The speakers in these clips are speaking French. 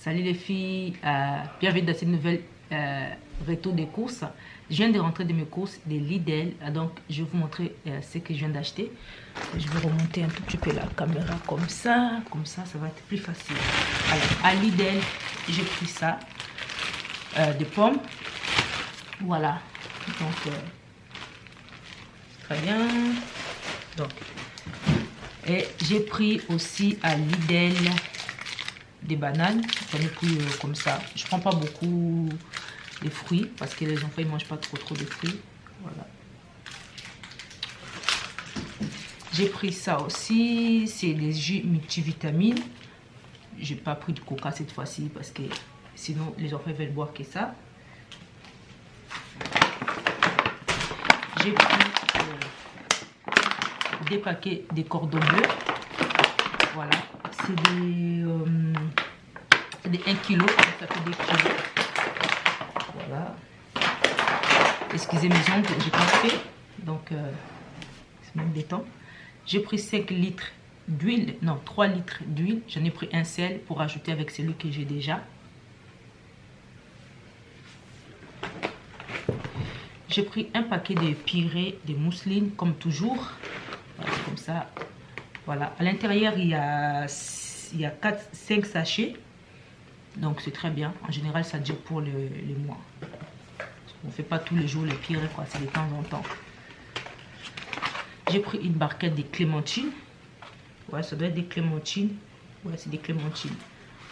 Salut les filles, bienvenue dans cette nouvelle retour des courses. Je viens de rentrer de mes courses de Lidl, donc je vais vous montrer ce que je viens d'acheter. Je vais remonter un tout petit peu la caméra comme ça ça va être plus facile. Alors à Lidl, j'ai pris ça, des pommes, voilà, donc très bien. Donc, et j'ai pris aussi à Lidl des bananes, j'en ai pris comme ça. Je prends pas beaucoup de fruits parce que les enfants ils mangent pas trop de fruits. Voilà. J'ai pris ça aussi, c'est des jus multivitamines. J'ai pas pris de coca cette fois-ci parce que sinon les enfants veulent boire que ça. J'ai pris des paquets de cordon bleu. Voilà, c'est des 1 kg, ça fait 2 kg. Voilà. Excusez mes ongles, j'ai pas fait, donc c'est même des temps. J'ai pris 5 litres d'huile, non 3 litres d'huile. J'en ai pris un seul pour ajouter avec celui que j'ai déjà. J'ai pris un paquet de purée de mousseline comme toujours. Voilà, comme ça. Voilà, à l'intérieur il y a 5 sachets, donc c'est très bien. En général ça dure pour les mois. On ne fait pas tous les jours les purées, quoi, c'est de temps en temps. J'ai pris une barquette de clémentines. Ouais, ça doit être des clémentines. Ouais, c'est des clémentines.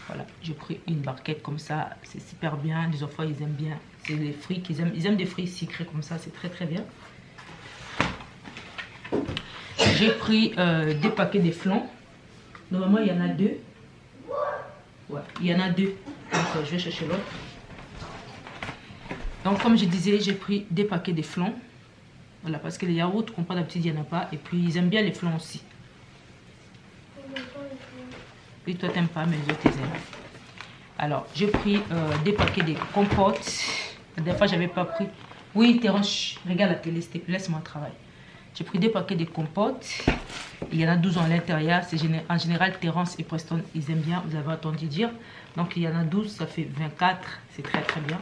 Voilà, j'ai pris une barquette comme ça, c'est super bien. Les enfants ils aiment bien, c'est les fruits qu'ils aiment, ils aiment des fruits sucrés comme ça, c'est très bien. J'ai pris 2 paquets de flancs. Normalement, il y en a 2. Ouais, il y en a 2. Donc, je vais chercher l'autre. Donc, comme je disais, j'ai pris 2 paquets de flancs. Voilà, parce que les yaourts, qu'on prend d'habitude, il n'y en a pas. Et puis, ils aiment bien les flancs aussi. Et toi, t'aimes pas, mais les autres, ils aiment. Alors, j'ai pris 2 paquets de compotes. La dernière fois, j'avais pas pris. Oui, Terence, regarde la télé, s'il te plaît, laisse-moi travailler. J'ai pris 2 paquets de compotes. Il y en a 12 à l'intérieur. En général, Terence et Preston, ils aiment bien. Vous avez entendu dire. Donc, il y en a 12. Ça fait 24. C'est très bien.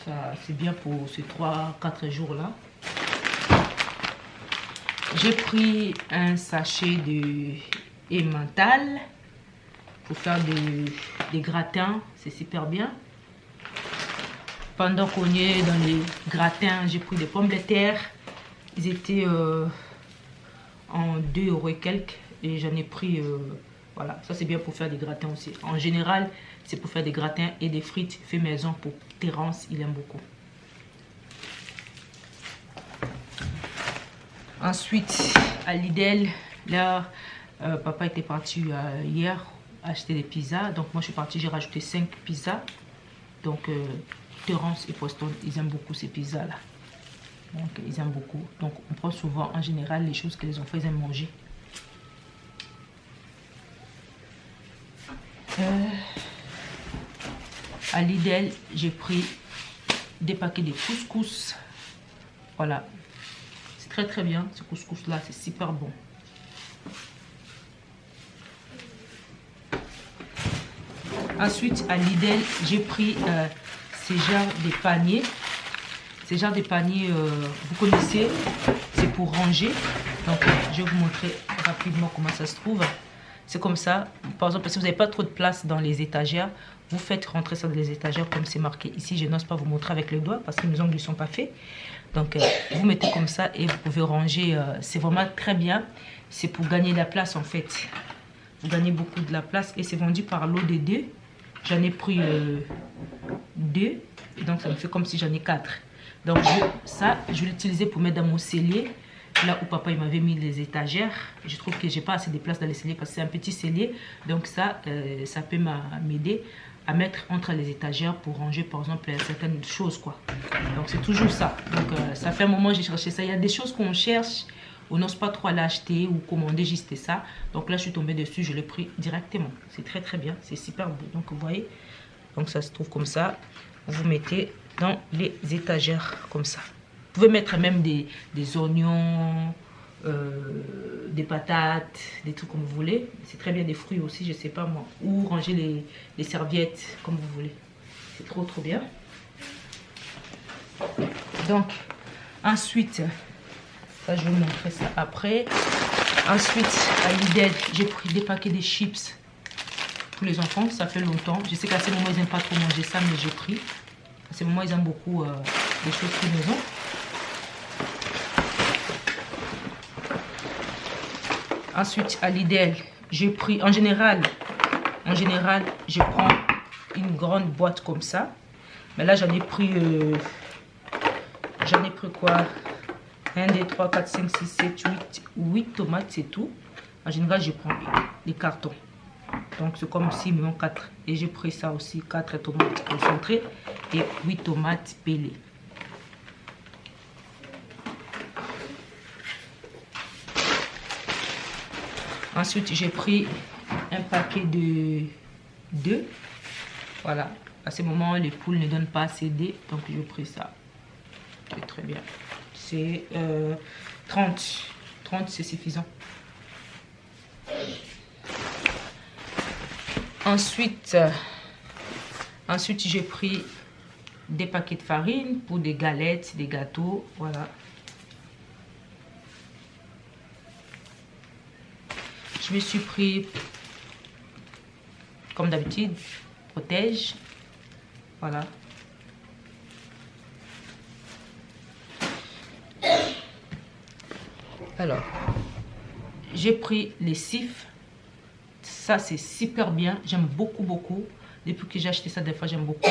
Ça, c'est bien pour ces 3-4 jours-là. J'ai pris un sachet de emmental pour faire des gratins. C'est super bien. Pendant qu'on est dans les gratins, j'ai pris des pommes de terre. Ils étaient en 2 € et quelques. Et j'en ai pris, voilà, ça c'est bien pour faire des gratins aussi. En général, c'est pour faire des gratins et des frites fait maison pour Terence, il aime beaucoup. Ensuite, à Lidl, là, papa était parti hier acheter des pizzas. Donc moi je suis partie, j'ai rajouté 5 pizzas. Donc Terence et Preston, ils aiment beaucoup ces pizzas là. Donc ils aiment beaucoup. Donc on prend souvent en général les choses que les enfants ils aiment manger. À Lidl, j'ai pris des paquets de couscous. Voilà. C'est très bien. Ce couscous là, c'est super bon. Ensuite, à Lidl, j'ai pris ces genres de paniers. Ces genres de paniers, vous connaissez, c'est pour ranger. Donc, je vais vous montrer rapidement comment ça se trouve. C'est comme ça. Par exemple, si vous n'avez pas trop de place dans les étagères, vous faites rentrer ça dans les étagères comme c'est marqué ici. Je n'ose pas vous montrer avec les doigts parce que mes ongles ne sont pas faits. Donc, vous mettez comme ça et vous pouvez ranger. C'est vraiment très bien. C'est pour gagner de la place en fait. Vous gagnez beaucoup de la place et c'est vendu par lot de 2. J'en ai pris 2. Et donc, ça me fait comme si j'en ai 4. Donc ça, je vais l'utiliser pour mettre dans mon cellier. Là où papa il m'avait mis les étagères. Je trouve que j'ai pas assez de place dans les celliers parce que c'est un petit cellier. Donc ça, ça peut m'aider à mettre entre les étagères pour ranger par exemple certaines choses quoi. Donc c'est toujours ça. Donc ça fait un moment que j'ai cherché ça. Il y a des choses qu'on cherche, on n'ose pas trop aller acheter ou commander juste ça. Donc là je suis tombée dessus, je l'ai pris directement. C'est très bien, c'est super beau. Donc vous voyez, donc ça se trouve comme ça. Vous mettez dans les étagères comme ça. Vous pouvez mettre même des oignons, des patates, des trucs comme vous voulez. C'est très bien, des fruits aussi, je sais pas moi. Ou ranger les serviettes comme vous voulez. C'est trop bien. Donc, ensuite, ça je vais vous montrer ça après. Ensuite, à Lidl, j'ai pris des paquets de chips pour les enfants. Ça fait longtemps. Je sais qu'à ce moment, ils n'aiment pas trop manger ça, mais j'ai pris. À ce moment, ils aiment beaucoup les choses fait maison. Ensuite, à Lidl, j'ai pris, en général, je prends une grande boîte comme ça. Mais là, j'en ai pris quoi? 1, 2, 3, 4, 5, 6, 7, 8 tomates, c'est tout. En général, je prends les cartons. Donc, c'est comme si, mais 4. Et j'ai pris ça aussi, 4 tomates concentrées et 8 tomates pelées. Ensuite, j'ai pris un paquet de 2. Voilà. À ce moment, les poules ne donnent pas assez d'œufs. Donc, j'ai pris ça. C'est très bien. C'est 30. 30, c'est suffisant. Ensuite, j'ai pris des paquets de farine pour des galettes, des gâteaux. Voilà. Je me suis pris, comme d'habitude, protège. Voilà. Alors, j'ai pris les cifs. Ça, c'est super bien. J'aime beaucoup. Depuis que j'ai acheté ça, des fois, j'aime beaucoup.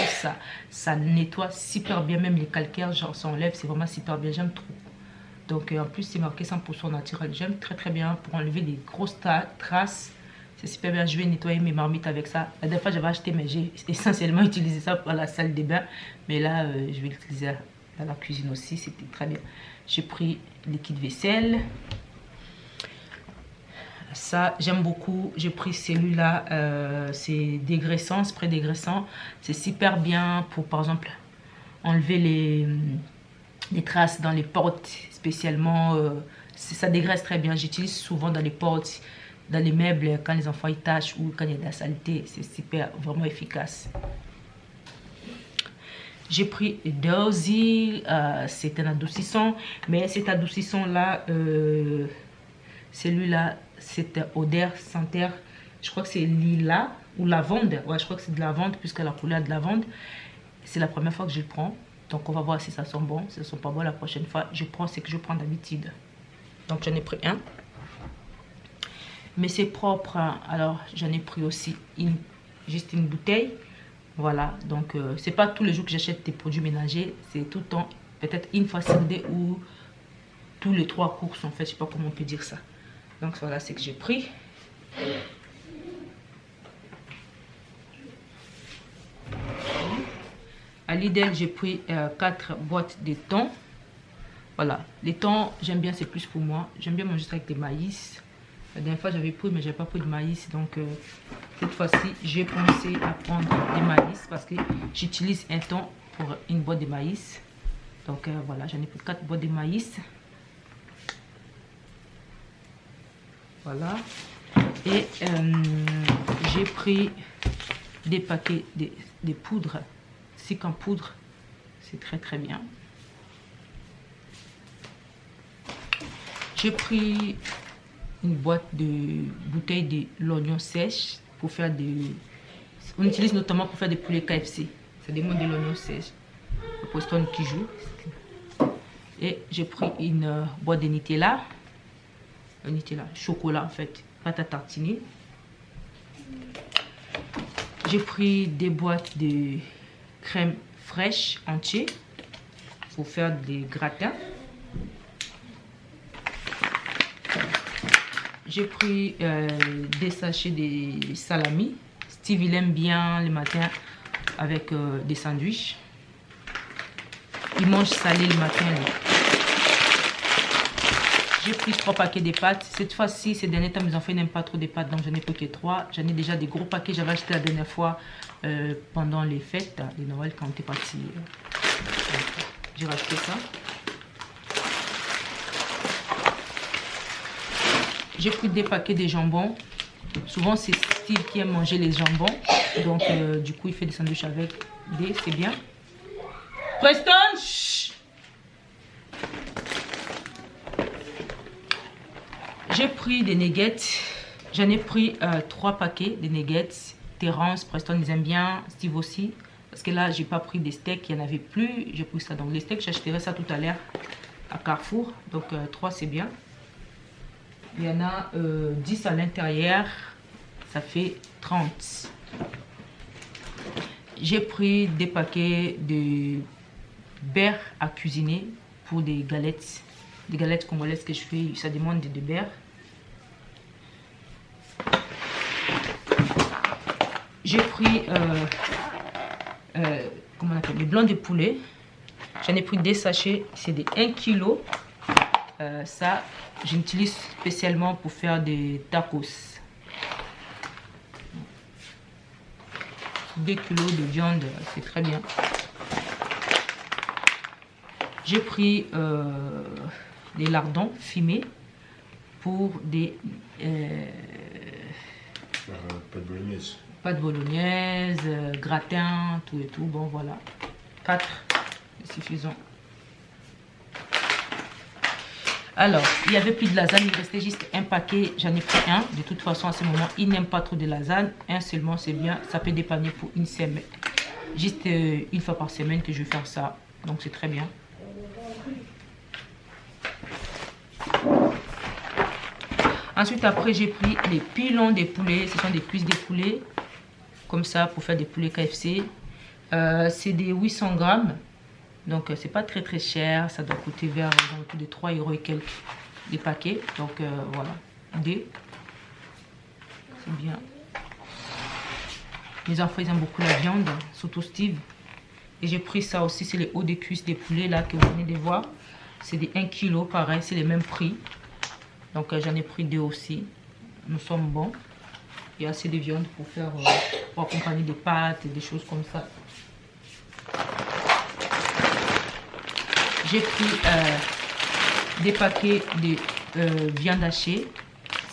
Ça nettoie super bien. Même les calcaires, genre, ça enlève. C'est vraiment super bien. J'aime trop. Donc, en plus, c'est marqué 100% naturel. J'aime très bien pour enlever des grosses traces. C'est super bien. Je vais nettoyer mes marmites avec ça. La dernière fois, j'avais acheté, mais j'ai essentiellement utilisé ça pour la salle des bains. Mais là, je vais l'utiliser dans la cuisine aussi. C'était très bien. J'ai pris liquide vaisselle. Ça, j'aime beaucoup. J'ai pris celui-là. C'est dégraissant, spray dégraissant. C'est super bien pour, par exemple, enlever les traces dans les portes. Spécialement, ça dégraisse très bien. J'utilise souvent dans les portes, dans les meubles, quand les enfants y tâchent ou quand il y a de la saleté. C'est super, vraiment efficace. J'ai pris Dozy, c'est un adoucissant, mais cet adoucissant-là, celui-là, c'est odeur, senteur, je crois que c'est lilas ou lavande. Ouais, je crois que c'est de lavande, puisqu'elle a la couleur de lavande. C'est la première fois que je le prends. Donc, on va voir si ça sent bon. Si ça sent pas bon, la prochaine fois, je prends ce que je prends d'habitude. Donc, j'en ai pris un. Mais c'est propre. Hein. Alors, j'en ai pris aussi juste une bouteille. Voilà. Donc, c'est pas tous les jours que j'achète des produits ménagers. C'est tout le temps, peut-être une fois CD ou tous les 3 courses, en fait. Je sais pas comment on peut dire ça. Donc, voilà ce que j'ai pris. À Lidl, j'ai pris 4 boîtes de thon. Voilà, les thons, j'aime bien, c'est plus pour moi. J'aime bien manger ça avec des maïs. La dernière fois, j'avais pris, mais j'ai pas pris de maïs. Donc, cette fois-ci, j'ai pensé à prendre des maïs parce que j'utilise un thon pour une boîte de maïs. Donc, voilà, j'en ai pris 4 boîtes de maïs. Voilà. Et j'ai pris des paquets de poudre. En poudre, c'est très bien. J'ai pris une boîte de bouteilles de l'oignon sèche pour faire des... On utilise notamment pour faire des poulets KFC. Ça demande de l'oignon sèche. Le poisson qui joue. Et j'ai pris une boîte de Nutella. Nutella, chocolat en fait, pâte à tartiner. J'ai pris des boîtes de crème fraîche entière pour faire des gratins. J'ai pris des sachets de salami. Steve, il aime bien le matin avec des sandwichs. Il mange salé le matin. J'ai pris 3 paquets de pâtes. Cette fois-ci, ces derniers temps, mes enfants n'aiment pas trop de pâtes, donc j'en ai pris que 3. J'en ai déjà des gros paquets. J'avais acheté la dernière fois pendant les fêtes de Noël quand on était parti. J'ai racheté ça. j'ai pris des paquets de jambon. Souvent, c'est Steve qui aime manger les jambons. Donc, du coup, il fait des sandwichs avec des... C'est bien. Preston, chut. J'ai pris des nuggets. J'en ai pris 3 paquets de nuggets. Terence, Preston, ils aiment bien. Steve aussi. Parce que là, j'ai pas pris des steaks. Il n'y en avait plus. J'ai pris ça. Donc, les steaks, j'achèterai ça tout à l'heure à Carrefour. Donc, 3, c'est bien. Il y en a 10 à l'intérieur. Ça fait 30. J'ai pris des paquets de beurre à cuisiner pour des galettes. Des galettes congolaises que je fais. Ça demande de beurre. J'ai pris comment on appelle, les blancs de poulet. J'en ai pris des sachets. C'est des 1 kg. Ça, j'utilise spécialement pour faire des tacos. 2 kg de viande, c'est très bien. J'ai pris des lardons fumés pour des... Pas de bolognaise. Pas de bolognaise, gratin, tout et tout. Bon, voilà. 4, c'est suffisant. Alors, il n'y avait plus de lasagne, il restait juste un paquet, j'en ai pris un. De toute façon, à ce moment, il n'aime pas trop de lasagne. Un seulement, c'est bien, ça peut dépanner pour une semaine. Juste une fois par semaine que je vais faire ça. Donc, c'est très bien. Ensuite, après, j'ai pris les pilons des poulets. Ce sont des cuisses de poulet. Comme ça, pour faire des poulets KFC. C'est des 800 grammes. Donc, c'est pas très cher. Ça doit coûter vers de 3 € et quelques des paquets. Donc, voilà. C'est bien. Les enfants, ils aiment beaucoup la viande. Surtout Steve. Et j'ai pris ça aussi. C'est les hauts des cuisses des poulets là que vous venez de voir. C'est des 1 kg. Pareil, c'est les mêmes prix. Donc, j'en ai pris 2 aussi. Nous sommes bons. Il y a assez de viande pour faire, pour accompagner des pâtes et des choses comme ça. J'ai pris des paquets de viande hachée.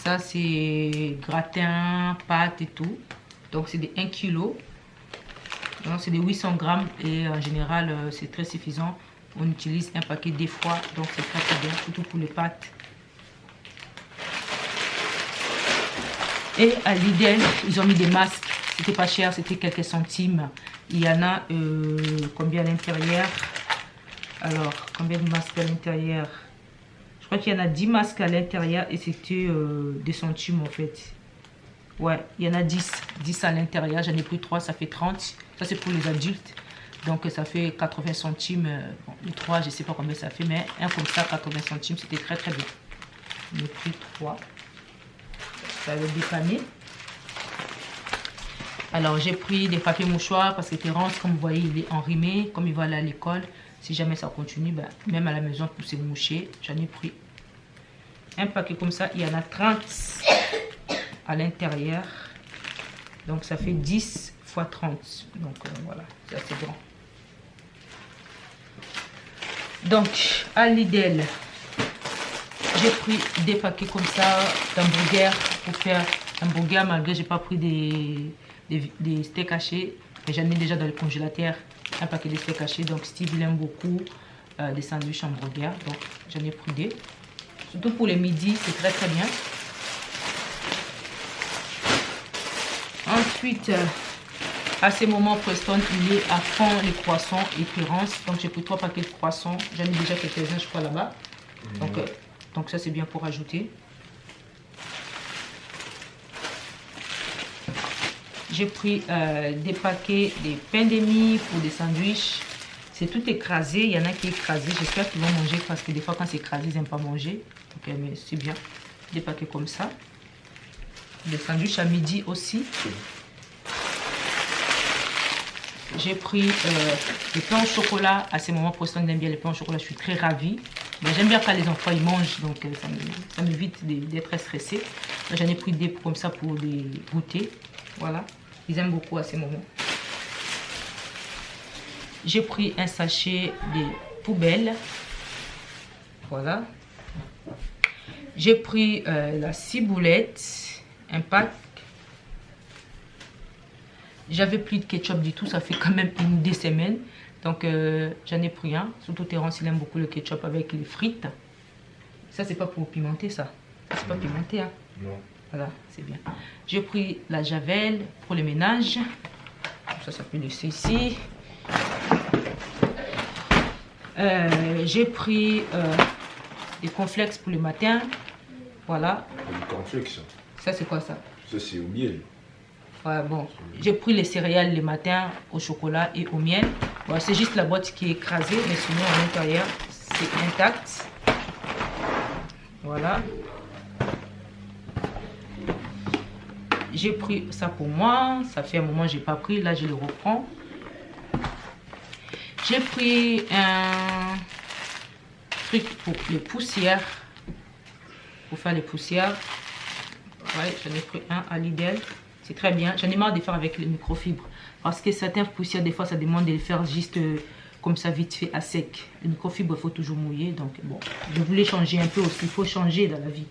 Ça, c'est gratin, pâtes et tout. Donc, c'est des 1 kg. Donc, c'est des 800 grammes. Et en général, c'est très suffisant. On utilise un paquet des fois. Donc, c'est très bien, surtout pour les pâtes. Et à Lidl, ils ont mis des masques. C'était pas cher, c'était quelques centimes. Il y en a combien à l'intérieur? Alors, combien de masques à l'intérieur? Je crois qu'il y en a 10 masques à l'intérieur et c'était des centimes en fait. Ouais, il y en a 10. 10 à l'intérieur. J'en ai pris 3, ça fait 30. Ça, c'est pour les adultes. Donc, ça fait 80 centimes. Bon, les 3, je ne sais pas combien ça fait, mais un comme ça, 80 centimes, c'était très bien. J'en ai pris 3. Ça va dépanner. Alors, j'ai pris des papiers mouchoirs parce que Terence, comme vous voyez, il est enrhumé. Comme il va aller à l'école, si jamais ça continue, ben, même à la maison pour se moucher, j'en ai pris un paquet comme ça. Il y en a 30 à l'intérieur. Donc, ça fait 10 x 30. Donc, voilà, c'est assez grand. Donc, à Lidl, j'ai pris des paquets comme ça d'hamburgers pour faire hamburger, malgré que j'ai pas pris des steaks hachés. Mais j'en ai déjà dans le congélateur un paquet de steaks hachés. Donc Steve il aime beaucoup des sandwichs hamburgers. Donc j'en ai pris 2. Surtout pour les midis, c'est très bien. Ensuite, à ce moment, Preston il est à fond les croissants et Terence. Donc j'ai pris 3 paquets de croissants. J'en ai déjà quelques-uns, je crois, là-bas. Donc ça c'est bien pour ajouter. J'ai pris des paquets de pain de mie pour des sandwichs. C'est tout écrasé. Il y en a qui est écrasé. J'espère qu'ils vont manger parce que des fois quand c'est écrasé, ils n'aiment pas manger. Ok, mais c'est bien. Des paquets comme ça. Des sandwichs à midi aussi. J'ai pris le pain au chocolat. À ce moment, Preston aime bien le pain au chocolat. Je suis très ravie. J'aime bien quand les enfants ils mangent, donc ça m'évite d'être stressée. J'en ai pris des comme ça pour des goûter. Voilà, ils aiment beaucoup à ces moments. J'ai pris un sachet de poubelles. Voilà. J'ai pris la ciboulette, un pack. J'avais plus de ketchup du tout, ça fait quand même des semaines. Donc j'en ai pris un. Surtout Terence, il aime beaucoup le ketchup avec les frites. Ça, c'est pas pour pimenter, ça. C'est pas pimenté, hein. Non. Voilà, c'est bien. J'ai pris la javel pour le ménage. Ça peut laisser ici. J'ai pris des cornflakes pour le matin. Voilà. Les cornflakes, ça. Ça, c'est quoi ça? Ça, c'est au miel. Ouais, bon. J'ai pris les céréales le matin au chocolat et au miel. Bon, c'est juste la boîte qui est écrasée, mais sinon, à l'intérieur, c'est intact. Voilà. J'ai pris ça pour moi. Ça fait un moment que je n'ai pas pris. Là, je le reprends. J'ai pris un truc pour les poussières. Pour faire les poussières. Ouais, j'en ai pris un à Lidl. C'est très bien. J'en ai marre de faire avec les microfibres. Parce que certaines poussières, des fois, ça demande de les faire juste comme ça, vite fait, à sec. Les microfibres, il faut toujours mouiller. Donc, bon, je voulais changer un peu aussi. Il faut changer dans la vie.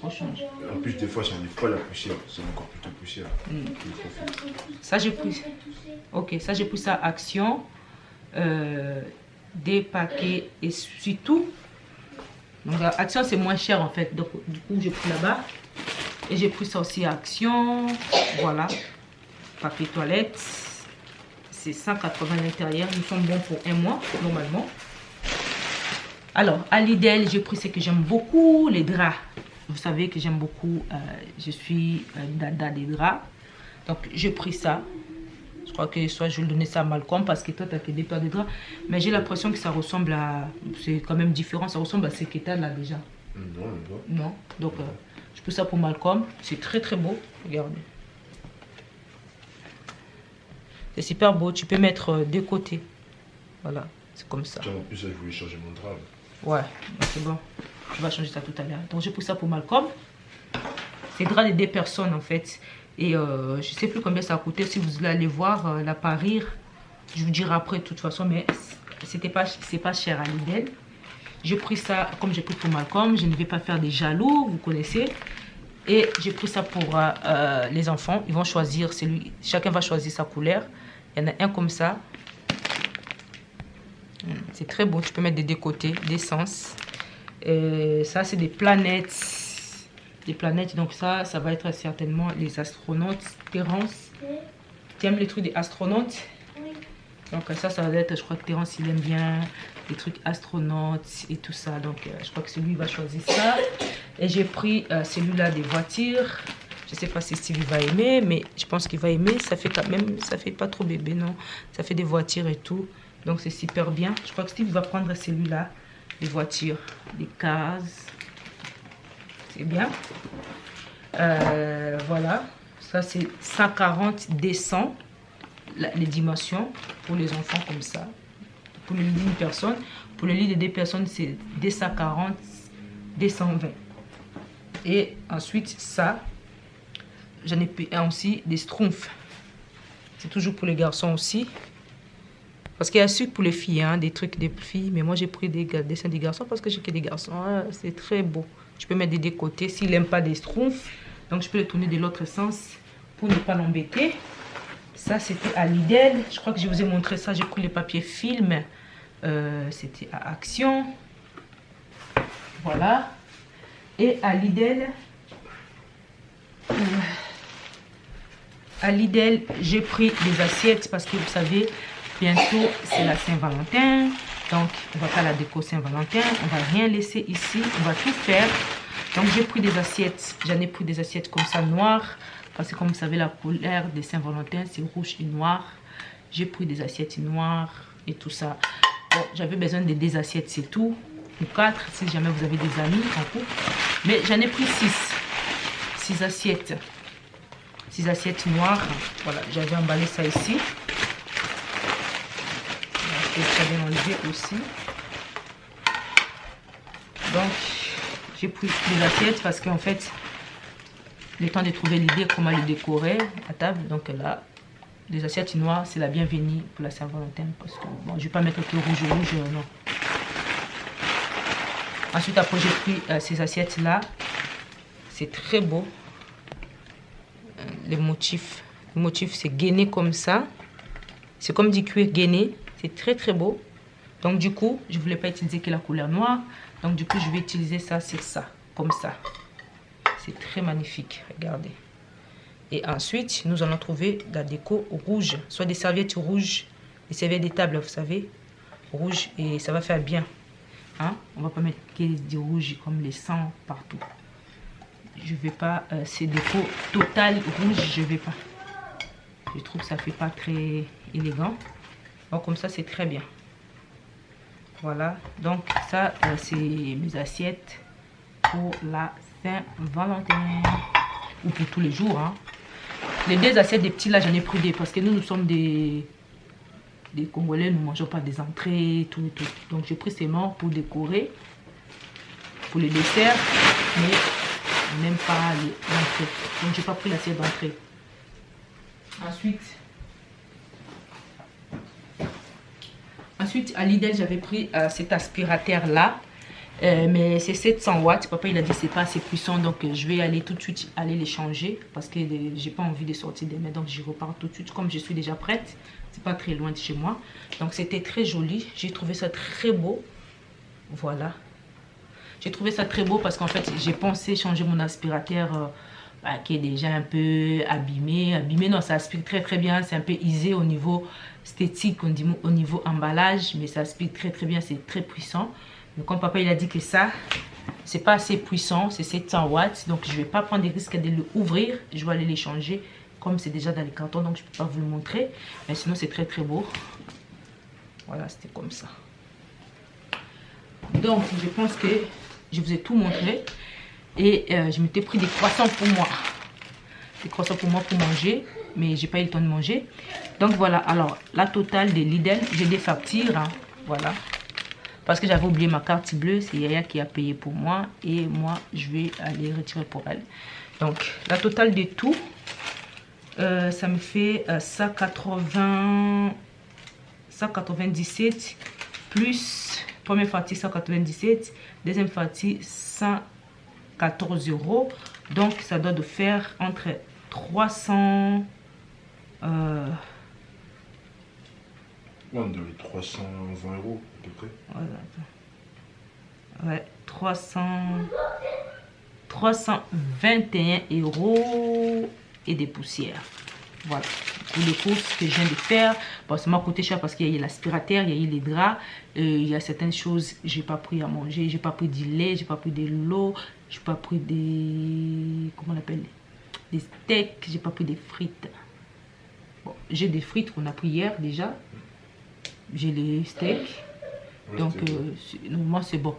Faut changer. En plus, des fois, ça n'enlève pas la poussière. C'est encore plutôt poussière. Ça, j'ai pris. Ok, ça, j'ai pris ça Action. Des paquets et surtout. Donc, Action, c'est moins cher en fait. Donc, du coup, j'ai pris là-bas. Et j'ai pris ça aussi à Action. Voilà. Papier toilette. C'est 180 à l'intérieur. Ils sont bons pour un mois, normalement. Alors, à Lidl, j'ai pris ce que j'aime beaucoup, les draps. Vous savez que j'aime beaucoup. Je suis dada des draps. Donc, j'ai pris ça. Je crois que soit je vais le donner ça à Malcolm parce que toi, tu as que des paires de draps. Mais j'ai l'impression que ça ressemble à... C'est quand même différent. Ça ressemble à ce que tu as là déjà. Non, non. Non. Donc, je pris ça pour Malcolm. C'est très, très beau. Regardez. C'est super beau. Tu peux mettre deux côtés. Voilà. C'est comme ça. Tiens, en plus, je voulais changer mon drap. Ouais. C'est bon. Je vais changer ça tout à l'heure. Donc, j'ai pris ça pour Malcolm. C'est drap de 2 personnes en fait. Et je ne sais plus combien ça a coûté. Si vous voulez aller voir la parir, je vous dirai après de toute façon. Mais c'est pas cher à Lidl. J'ai pris ça comme j'ai pris pour Malcolm. Je ne vais pas faire des jaloux, vous connaissez. Et j'ai pris ça pour les enfants. Ils vont choisir celui. Chacun va choisir sa couleur. Il y en a un comme ça. C'est très beau. Tu peux mettre des deux côtés, des sens. Et ça, c'est des planètes. Des planètes, donc ça va être certainement les astronautes. Terence, tu aimes les trucs des astronautes? Oui. Donc ça va être, je crois que Terence, il aime bien les trucs astronautes et tout ça. Donc je crois que celui va choisir ça. Et j'ai pris celui-là des voitures. Je sais pas si Steve va aimer, mais je pense qu'il va aimer. Ça fait quand même, ça fait pas trop bébé, non. Ça fait des voitures et tout. Donc c'est super bien. Je crois que Steve va prendre celui-là, les voitures, les cases. C'est bien. Voilà. Ça, c'est 140 descend les dimensions pour les enfants comme ça. Pour le lit d'une personne. Pour le lit de 2 personnes, c'est 240, 220. Et ensuite, ça, j'en ai pris un aussi, des schtroumpfs. C'est toujours pour les garçons aussi. Parce qu'il y a aussi pour les filles, hein, des trucs des filles. Mais moi, j'ai pris des dessins des garçons parce que j'ai que des garçons. Ah, c'est très beau. Je peux mettre des deux côtés. S'il n'aime pas des schtroumpfs, donc je peux le tourner de l'autre sens pour ne pas l'embêter. Ça, c'était à Lidl. Je crois que je vous ai montré ça. J'ai pris le papier film. C'était à Action. Voilà. Et à Lidl, j'ai pris des assiettes parce que vous savez, bientôt, c'est la Saint-Valentin. Donc, on va faire la déco Saint-Valentin. On va rien laisser ici. On va tout faire. Donc, j'ai pris des assiettes. J'en ai pris des assiettes comme ça, noires. Parce que, comme vous savez, la couleur de Saint-Valentin, c'est rouge et noir. J'ai pris des assiettes noires et tout ça. Bon, j'avais besoin de 2 assiettes, c'est tout. Ou 4, si jamais vous avez des amis en couple. Mais j'en ai pris 6 assiettes. 6 assiettes noires. Voilà, j'avais emballé ça ici. Et j'avais enlevé aussi. Donc, j'ai pris des assiettes parce qu'en fait, le temps de trouver l'idée comment les décorer à table. Donc là, les assiettes noires, c'est la bienvenue pour la Saint-Valentin. Parce que bon, je ne vais pas mettre que rouge, non. Ensuite, après, j'ai pris ces assiettes-là. C'est très beau. Les motifs. Le motif, c'est gainé comme ça. C'est comme du cuir gainé. C'est très, très beau. Donc, du coup, je ne voulais pas utiliser que la couleur noire. Donc, du coup, je vais utiliser ça sur ça. Comme ça. C'est très magnifique. Regardez. Et ensuite, nous allons trouver la déco rouge. Soit des serviettes rouges. Des serviettes des tables, vous savez. Rouge. Et ça va faire bien. Hein? On va pas mettre que du rouge comme les sangs partout. Je vais pas. Ces décos total rouge, je vais pas. Je trouve que ça fait pas très élégant. Donc, comme ça, c'est très bien. Voilà. Donc, ça, c'est mes assiettes pour la Saint-Valentin. Ou pour tous les jours. Hein. Les deux assiettes des petits, là, j'en ai pris des. Parce que nous sommes des Congolais, nous ne mangeons pas des entrées, tout. Donc, j'ai pris ces morts pour décorer. Pour les desserts. Mais même pas l'entrée. Donc, j'ai pas pris l'assiette d'entrée. Ensuite, à Lidl, j'avais pris cet aspirateur-là. Mais c'est 700 watts. Papa, il a dit c'est pas assez puissant. Donc, je vais aller tout de suite aller les changer. Parce que j'ai pas envie de sortir des mains. Donc, je repars tout de suite. Comme je suis déjà prête. C'est pas très loin de chez moi. Donc, c'était très joli. J'ai trouvé ça très beau. Voilà. J'ai trouvé ça très beau parce qu'en fait, j'ai pensé changer mon aspirateur qui est déjà un peu abîmé. Abîmé, non, ça aspire très très bien. C'est un peu isé au niveau esthétique, au niveau emballage. Mais ça aspire très très bien. C'est très puissant. Donc, comme papa, il a dit que ça, c'est pas assez puissant. C'est 700 watts. Donc, je vais pas prendre des risques de l'ouvrir. Je vais aller les changer. Comme c'est déjà dans les cartons, donc je peux pas vous le montrer. Mais sinon, c'est très très beau. Voilà, c'était comme ça. Donc, je pense que je vous ai tout montré. Et je m'étais pris des croissants pour moi. Des croissants pour moi pour manger. Mais j'ai pas eu le temps de manger. Donc, voilà. Alors, la totale des Lidl, j'ai des factures. Hein, voilà. Parce que j'avais oublié ma carte bleue. C'est Yaya qui a payé pour moi. Et moi, je vais aller retirer pour elle. Donc, la totale de tout. Ça me fait 197 plus première partie 197, deuxième partie 114 €. Donc ça doit de faire entre 300 on devait 320 € à peu près. Ouais, 321 € et des poussières. Voilà, pour les courses que je viens de faire. Bon, ça m'a coûté cher parce qu'il y a eu l'aspirateur, il y a eu les draps. Il y a certaines choses, j'ai pas pris à manger. J'ai pas pris du lait, j'ai pas pris de l'eau. J'ai pas pris des... Comment on appelle? Des steaks, j'ai pas pris des frites. Bon, j'ai des frites qu'on a pris hier déjà. J'ai les steaks. Donc, normalement, c'est bon.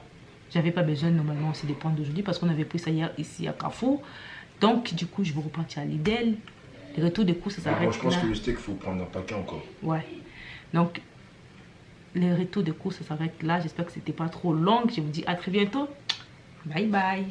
J'avais pas besoin normalement aussi de prendre d'aujourd'hui parce qu'on avait pris ça hier ici à Carrefour. Donc, du coup, je vais repartir à Lidl. Le retour de course, ça s'arrête là. Moi, je pense que le steak, il faut prendre un paquet encore. Ouais. Donc, le retour de course, ça s'arrête là. J'espère que c'était pas trop long. Je vous dis à très bientôt. Bye bye.